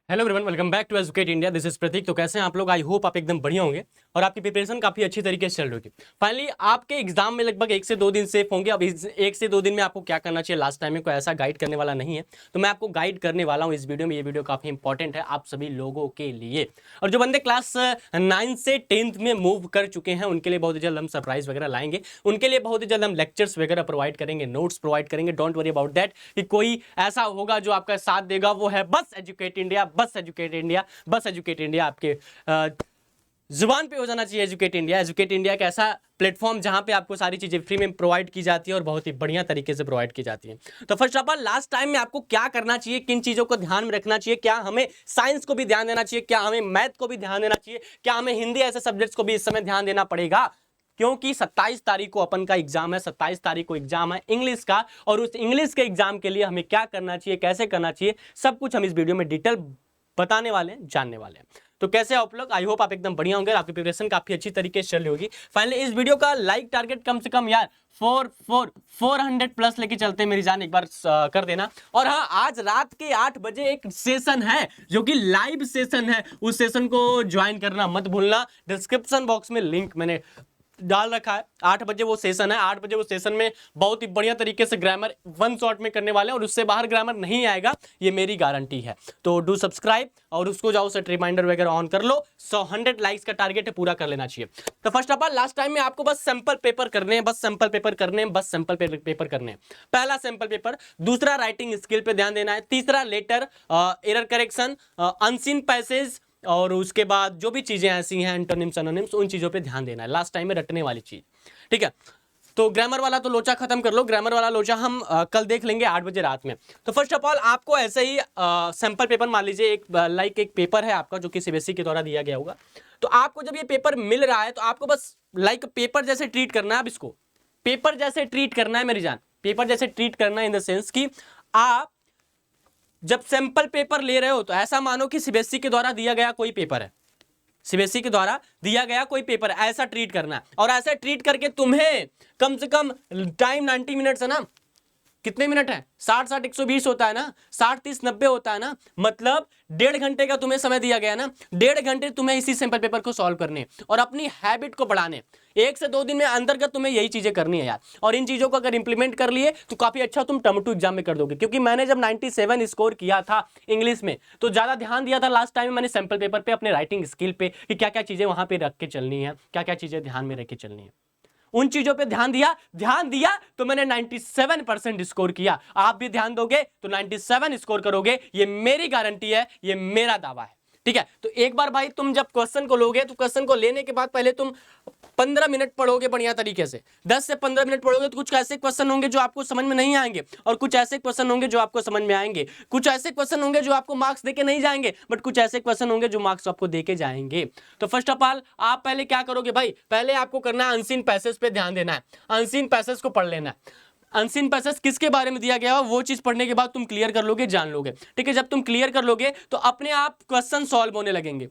Hello everyone, welcome back to educate India. This is Prateek. तो कैसे हैं आप लोग? आई होप आप एकदम बढ़िया होंगे और आपकी प्रिपरेशन काफी अच्छी तरीके से चल रही होगी। फाइनली आपके एग्जाम में लगभग 1 से 2 दिन सेफ होंगे। अब इस 1 से 2 दिन में आपको क्या करना चाहिए, लास्ट टाइम में कोई ऐसा गाइड करने वाला नहीं है, तो मैं आपको गाइड करने वाला हूँ इस वीडियो में। ये वीडियो काफी इंपॉर्टेंट है आप सभी लोगों के लिए। और जो बंदे क्लास 9 से 10th में मूव कर चुके हैं उनके लिए बहुत ही जल्द हम सरप्राइज वगैरह लाएंगे। उनके लिए बहुत ही जल्द हम लेक्चर्स वगैरह प्रोवाइड करेंगे, नोट्स प्रोवाइड करेंगे। डोंट वरी अबाउट दैट कि कोई ऐसा होगा जो आपका साथ देगा। वो है बस एजुकेट इंडिया, बस एजुकेट इंडिया, बस एजुकेट इंडिया। आपके जुबान पे हो जाना चाहिए एजुकेट इंडिया। एजुकेट इंडिया एक ऐसा प्लेटफॉर्म जहां पे आपको सारी चीजें फ्री में प्रोवाइड की जाती है और बहुत ही बढ़िया तरीके से प्रोवाइड की जाती है। तो first of all last time में आपको क्या करना चाहिए, किन चीजों को ध्यान में रखना चाहिए, क्या हमें साइंस को भी ध्यान देना चाहिए, क्या हमें मैथ को भी ध्यान देना चाहिए, क्या हमें हिंदी ऐसे सब्जेक्ट्स को भी इस समय ध्यान देना पड़ेगा, क्योंकि 27 तारीख को अपन का एग्जाम है। 27 तारीख को एग्जाम है इंग्लिश का, और उस इंग्लिश के एग्जाम के लिए हमें क्या करना चाहिए, कैसे करना चाहिए, सब कुछ हम इस वीडियो में डिटेल बताने वाले हैं, जानने वाले हैं। तो कैसे आप लोग? आई होप आप एकदम बढ़िया होंगे, आपकी प्रिपरेशन काफी अच्छी तरीके से चल रही होगी। फाइनली इस वीडियो का लाइक टारगेट कम से कम यार 400 प्लस लेके चलते हैं मेरी जान, एक बार कर देना। और हाँ, आज रात के 8 बजे एक सेशन है जो कि लाइव सेशन है, उस सेशन को ज्वाइन करना मत भूलना। डिस्क्रिप्शन बॉक्स में लिंक मैंने डाल रखा है। 8 बजे वो सेशन है। 8 बजे वो सेशन में बहुत ही बढ़िया तरीके से ग्रामर 1 शॉट में करने वाले हैं और उससे बाहर ग्रामर नहीं आएगा, ये मेरी गारंटी है। तो डू सब्सक्राइब और उसको जाओ सेट रिमाइंडर वगैरह ऑन कर लो। 100 लाइक्स का टारगेट है, पूरा कर लेना चाहिए। तो first of all last time में आपको बस सैंपल पेपर करने हैं, बस सैंपल पेपर करने हैं, बस सैंपल पेपर करने हैं। पहला सैंपल पेपर, दूसरा राइटिंग स्किल पे ध्यान देना है, तीसरा letter, error correction, unseen passage, और उसके बाद जो भी चीजें ऐसी हैं एंटोनिम्स एनोनिम्स, उन चीजों पे ध्यान देना है। लास्ट टाइम में रटने वाली चीज, ठीक है। तो ग्रामर वाला तो लोचा खत्म कर लो, ग्रामर वाला लोचा हम कल देख लेंगे 8 बजे रात में। तो फर्स्ट ऑफ ऑल आपको ऐसे ही सैंपल पेपर मान लीजिए, एक पेपर है आपका जो कि सीबीएसई के द्वारा दिया गया होगा। तो आपको जब ये पेपर मिल रहा है तो आपको बस पेपर जैसे ट्रीट करना है। अब इसको पेपर जैसे ट्रीट करना है मेरी जान, पेपर जैसे ट्रीट करना है इन द सेंस कि आप जब सैंपल पेपर ले रहे हो तो ऐसा मानो कि सीबीएसई के द्वारा दिया गया कोई पेपर है, सीबीएसई के द्वारा दिया गया कोई पेपर, ऐसा ट्रीट करना है। और ऐसा ट्रीट करके तुम्हें कम से कम टाइम 90 मिनट्स है ना, कितने मिनट है? 60 120 होता है ना, 60 30 90 होता है ना, मतलब 1.5 घंटे का तुम्हें समय दिया गया ना। 1.5 घंटे तुम्हें इसी सैंपल पेपर को सॉल्व करने और अपनी हैबिट को बढ़ाने। 1 से 2 दिन में अंतर्गत तुम्हें यही चीजें करनी है यार। और इन चीजों को अगर इंप्लीमेंट कर लिए तो काफी अच्छा तुम टर्म 2 एग्जाम में कर दोगे। क्योंकि मैंने जब 97 स्कोर किया था इंग्लिश में तो ज्यादा ध्यान दिया था लास्ट टाइम मैंने सैंपल पेपर पे, अपने राइटिंग स्किल पे, कि क्या क्या चीजें वहां पे रख के चलनी है, क्या क्या चीजें ध्यान में रख के चलनी है। उन चीजों पे ध्यान दिया तो मैंने 97% स्कोर किया। आप भी ध्यान दोगे तो 97 स्कोर करोगे, ये मेरी गारंटी है, ये मेरा दावा है, ठीक है। तो एक बार भाई तुम जब क्वेश्चन को लोगे तो क्वेश्चन को लेने के बाद पहले तुम 15 मिनट पढ़ोगे बढ़िया तरीके से। 10 से 15 मिनट पढ़ोगे तो कुछ ऐसे क्वेश्चन होंगे जो आपको समझ में नहीं आएंगे और कुछ ऐसे क्वेश्चन होंगे जो आपको समझ में आएंगे। कुछ ऐसे क्वेश्चन होंगे जो आपको मार्क्स देके नहीं जाएंगे, बट कुछ ऐसे क्वेश्चन होंगे जो मार्क्स आपको देके जाएंगे। तो फर्स्ट ऑफ ऑल आप पहले क्या करोगे भाई, पहले आपको करना है अनसीन पैसेज पे ध्यान देना है, अनसीन पैसेज को पढ़ लेना है। अनसीन पैसेज किसके बारे में दिया गया हो वो चीज पढ़ने के बाद तुम क्लियर कर लोगे, जान लोगे, ठीक है। जब तुम क्लियर कर लोगे तो अपने आप क्वेश्चन सॉल्व होने लगेंगे,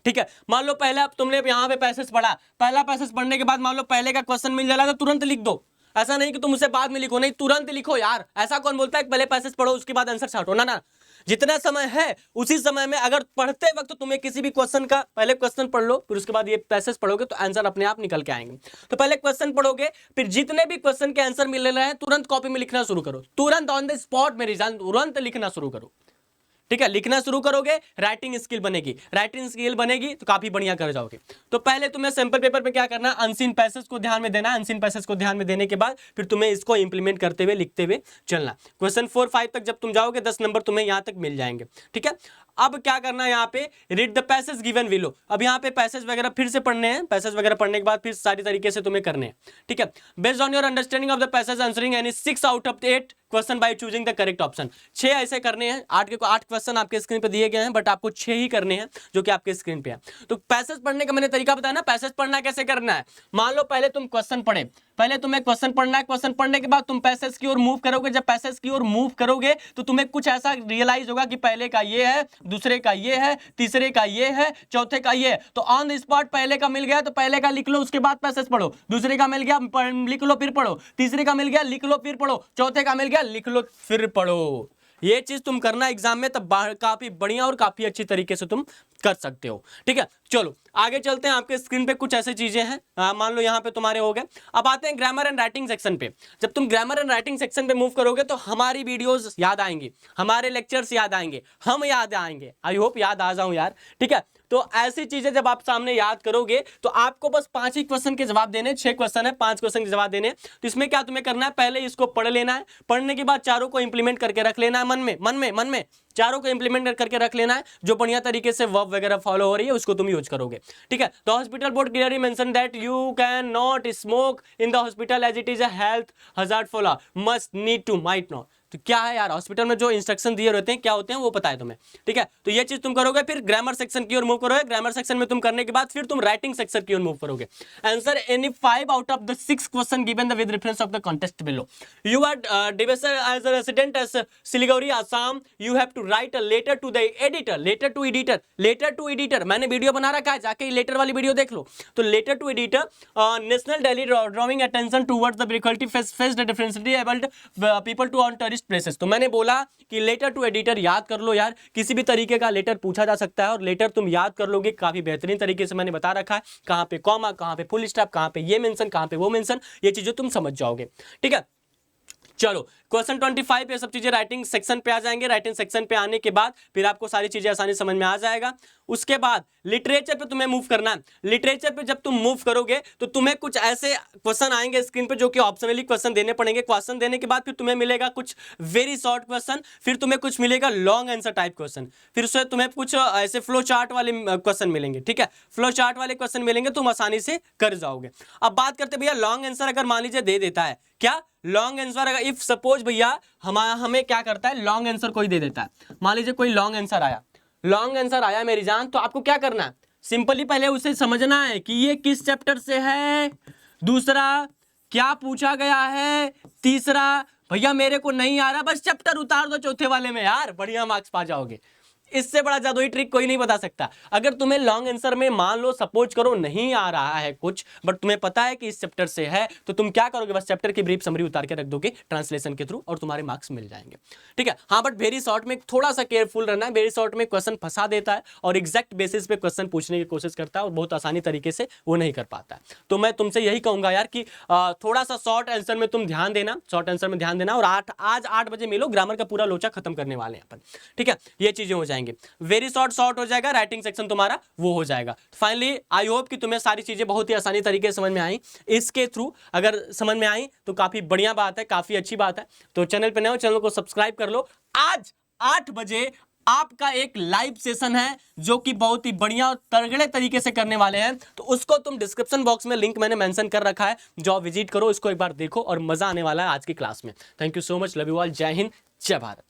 ठीक है। मान लो पहले अब तुमने यहां पे पैसेज पढ़ा, पहला पैसेज पढ़ने के बाद मान लो पहले का क्वेश्चन मिल जाएगा तो तुरंत लिख दो। ऐसा नहीं कि तुम उसे बाद में लिखो, नहीं तुरंत लिखो यार। ऐसा कौन बोलता है कि पहले पैसेज पढ़ो उसके बाद आंसर छाटो? ना ना, जितना समय है उसी समय में अगर पढ़ते वक्त तुम्हें किसी भी क्वेश्चन का पहले क्वेश्चन पढ़ लो, फिर उसके बाद ये पैसेज पढ़ोगे तो आंसर अपने आप निकल के आएंगे। तो पहले क्वेश्चन पढ़ोगे, फिर जितने भी क्वेश्चन के आंसर मिल रहे हैं तुरंत कॉपी में लिखना शुरू करो, तुरंत ऑन द स्पॉट मेरी जान, तुरंत लिखना शुरू करो, ठीक है। लिखना शुरू करोगे, राइटिंग स्किल बनेगी, राइटिंग स्किल बनेगी तो काफी बढ़िया कर जाओगे। तो पहले तुम्हें सैंपल पेपर पे क्या करना है, अनसीन पैसेज को ध्यान में देना है। अनसीन पैसेज को ध्यान में देने के बाद फिर तुम्हें इसको इंप्लीमेंट करते हुए लिखते हुए चलना। क्वेश्चन 4 5 तक जब तुम जाओगे 10 नंबर तुम्हें यहां तक मिल जाएंगे, ठीक है। अब क्या करना है, यहाँ पे read the passage given below. अब यहाँ पे पैसेज वगैरह फिर से पढ़ने हैं, पैसेज वगैरह पढ़ने के बाद फिर सारी तरीके से तुम्हें करने हैं, ठीक है। Based on your understanding of the passage answering any 6 out of 8 question by choosing the correct option. 6 ऐसे करने हैं, 8 क्वेश्चन आपके स्क्रीन पे दिए गए हैं, बट आपको 6 ही करने हैं जो कि आपके स्क्रीन पे है। तो पैसेज पढ़ने का मैंने तरीका बताया ना, पैसेज पढ़ना कैसे करना है। मान लो पहले तुम क्वेश्चन पढ़े, पहले तुम्हें क्वेश्चन पढ़ना है, क्वेश्चन पढ़ने के बाद तुम पैसेज की ओर मूव करोगे। जब पैसेज की ओर मूव करोगे तो तुम्हें कुछ ऐसा रियलाइज होगा कि पहले का ये है, दूसरे का ये है, तीसरे का ये है, चौथे का ये है। तो ऑन द स्पॉट पहले का मिल गया तो पहले का लिख लो, उसके बाद पैसेज पढ़ो। दूसरे का मिल गया लिख लो फिर पढ़ो, तीसरे का मिल गया लिख लो फिर पढ़ो, चौथे का मिल गया लिख लो फिर पढ़ो। ये चीज तुम करना एग्जाम में, तब काफी बढ़िया और काफी अच्छी तरीके से तुम कर सकते हो। ठीक है, चलो आगे चलते हैं। आपके स्क्रीन पे कुछ ऐसी चीजें हैं, मान लो यहाँ पे तुम्हारे हो गए। अब आते हैं ग्रामर एंड राइटिंग सेक्शन पे। जब तुम ग्रामर एंड राइटिंग सेक्शन पे मूव करोगे तो हमारी वीडियोस याद आएंगी, हमारे लेक्चर्स याद आएंगे, हम याद आएंगे। आई होप याद आ जाऊं यार। ठीक है, तो ऐसी चीजें जब आप सामने याद करोगे तो आपको बस 5 ही क्वेश्चन के जवाब देने, 6 क्वेश्चन है, 5 क्वेश्चन के जवाब देने। तो इसमें क्या तुम्हें करना है, पहले इसको पढ़ लेना है, पढ़ने के बाद चारों को इंप्लीमेंट करके रख लेना है मन में चारों को इंप्लीमेंट करके रख लेना है। जो बढ़िया तरीके से वर्ब वगैरह फॉलो हो रही है उसको तुम यूज करोगे। ठीक है, the hospital board clearly mention that you can not smoke in the hospital as it is a health hazard for must need to might not. तो क्या है यार, हॉस्पिटल में जो इंस्ट्रक्शन दिए रहते हैं क्या होते हैं वो पता है तुम्हें। ठीक है, तो ये चीज तुम करोगे, फिर ग्रामर सेक्शन की ओर मूव करोगे। ग्रामर सेक्शन में तुम करने के बाद फिर तुम राइटिंग सेक्शन की ओर मूव करोगे। Answer any 5 out of the 6 question given the with reference of the context below. You are डिवेसर as a resident as Siliguri Assam, you have to write a letter to the editor. Letter to editor, letter to editor मैंने video बना रखा है, जाके letter वाली video देख लो। तो letter to editor, national daily drawing attention towards the difficulty faced differentially abled people to on tourist places. तो मैंने बोला कि लेटर टू एडिटर याद कर लो यार, किसी भी तरीके का लेटर पूछा जा सकता है और लेटर तुम याद कर लोगे काफी बेहतरीन तरीके से। मैंने बता रखा है कहां पे कॉमा, कहां पे फुल स्टॉप, कहां पे ये मेंशन, कहां पे वो मेंशन, ये चीजें तुम समझ जाओगे। ठीक है, चलो क्वेश्चन 25 पे सब चीजें राइटिंग सेक्शन पे आ जाएंगे। राइटिंग सेक्शन पे आने के बाद फिर आपको सारी चीजें आसानी समझ में आ जाएगा। उसके बाद लिटरेचर पे तुम्हें मूव करना है। लिटरेचर पे जब तुम मूव करोगे तो तुम्हें कुछ ऐसे क्वेश्चन आएंगे स्क्रीन पे जो कि ऑप्शनली क्वेश्चन देने पड़ेंगे। क्वेश्चन देने के बाद फिर तुम्हें मिलेगा कुछ वेरी शॉर्ट क्वेश्चन, फिर तुम्हें कुछ मिलेगा लॉन्ग आंसर टाइप क्वेश्चन, फिर उससे तुम्हें कुछ ऐसे फ्लो चार्ट वाले क्वेश्चन मिलेंगे। ठीक है, फ्लो चार्ट वाले क्वेश्चन मिलेंगे, तुम आसानी से कर जाओगे। अब बात करते भैया लॉन्ग आंसर अगर मान लीजिए दे देता है, क्या लॉन्ग आंसर अगर इफ सपोज भैया हमें क्या करता है, लॉन्ग आंसर कोई दे देता है। मान लीजिए कोई लॉन्ग आंसर आया, लॉन्ग आंसर आया मेरी जान, तो आपको क्या करना है, सिंपली पहले उसे समझना है कि ये किस चैप्टर से है, दूसरा क्या पूछा गया है, तीसरा भैया मेरे को नहीं आ रहा, बस चैप्टर उतार दो चौथे वाले में यार, बढ़िया मार्क्स पा जाओगे। इससे बड़ा जादुई ट्रिक कोई नहीं बता सकता। अगर तुम्हें लॉन्ग आंसर में मान लो सपोज करो नहीं आ रहा है कुछ, बट तुम्हें पता है कि इस चैप्टर से है, तो तुम क्या करोगे, बस चैप्टर की ब्रीफ समरी उतार के रख दोगे ट्रांसलेशन के थ्रू और तुम्हारे मार्क्स मिल जाएंगे। ठीक है, हाँ बट वेरी शॉर्ट में थोड़ा सा केयरफुल रहना है। वेरी शॉर्ट में क्वेश्चन फंसा देता है और एग्जैक्ट बेसिस पे क्वेश्चन पूछने की कोशिश करता है और बहुत आसानी तरीके से वो नहीं कर पाता है। तो मैं तुमसे यही कहूंगा यार कि थोड़ा सा शॉर्ट आंसर में तुम ध्यान देना, शॉर्ट आंसर में ध्यान देना। और आज 8 बजे मिलो, ग्रामर का पूरा लोचा खत्म करने वाले हैं अपन। ठीक है, ये चीजें हो जाएंगी। वेरी शॉर्ट हो जाएगा, राइटिंग सेक्शन तुम्हारा वो हो जाएगा। फाइनली आई होप कि तुम्हें सारी चीजें बहुत ही आसानी तरीके से समझ में आई। इसके थ्रू अगर समझ में आई तो काफी बढ़िया बात है, काफी अच्छी बात है। तो चैनल पे नए हो, चैनल को सब्सक्राइब कर लो। आज 8 बजे आपका एक लाइव सेशन है जो कि बहुत ही बढ़िया और तगड़े तरीके से करने वाले हैं, तो उसको तुम डिस्क्रिप्शन बॉक्स में लिंक मैंने मेंशन कर रखा है, जाओ विजिट करो, इसको एक बार देखो और मजा आने वाला है आज की क्लास में। Thank you so much, love you all, जय हिंद, जय भारत।